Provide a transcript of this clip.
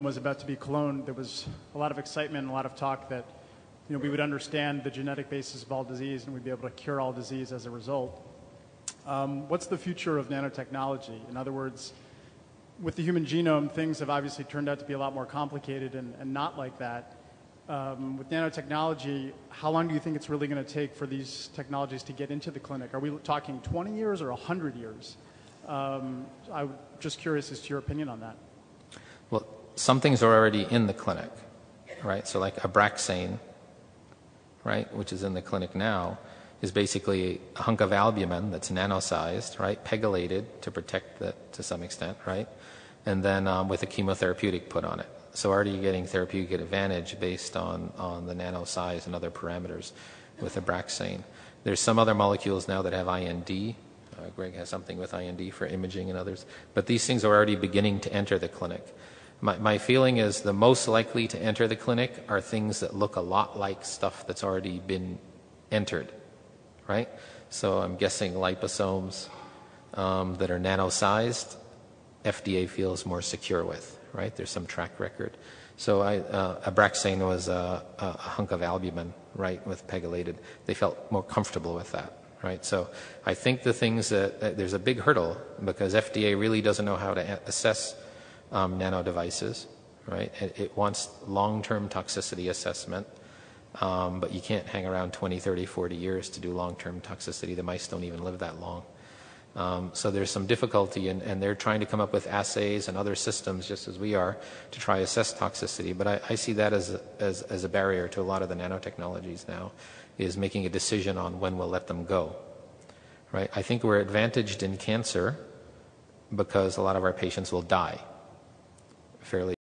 was about to be cloned, there was a lot of excitement and a lot of talk that we would understand the genetic basis of all disease and we'd be able to cure all disease as a result. What's the future of nanotechnology? In other words, with the human genome, things have obviously turned out to be a lot more complicated and not like that. With nanotechnology, how long do you think it's really going to take for these technologies to get into the clinic? Are we talking 20 years or 100 years? I'm just curious as to your opinion on that. Well, some things are already in the clinic, right? So like Abraxane, right, which is in the clinic now, is basically a hunk of albumin that's nano-sized, right, pegylated to protect that to some extent, right, and then with a chemotherapeutic put on it. So already you're getting therapeutic advantage based on the nano size and other parameters with Abraxane. There's some other molecules now that have IND. Greg has something with IND for imaging and others. But these things are already beginning to enter the clinic. My feeling is the most likely to enter the clinic are things that look a lot like stuff that's already been entered, right? So I'm guessing liposomes that are nano-sized, FDA feels more secure with, right? There's some track record. So Abraxane was a hunk of albumin, right, with pegylated. They felt more comfortable with that, right? So I think the things that there's a big hurdle because FDA really doesn't know how to assess nano devices, right? It wants long-term toxicity assessment, but you can't hang around 20, 30, 40 years to do long-term toxicity. The mice don't even live that long. So there's some difficulty, and they're trying to come up with assays and other systems, just as we are, to try to assess toxicity. But I see that as a barrier to a lot of the nanotechnologies now, is making a decision on when we'll let them go, right? I think we're advantaged in cancer because a lot of our patients will die fairly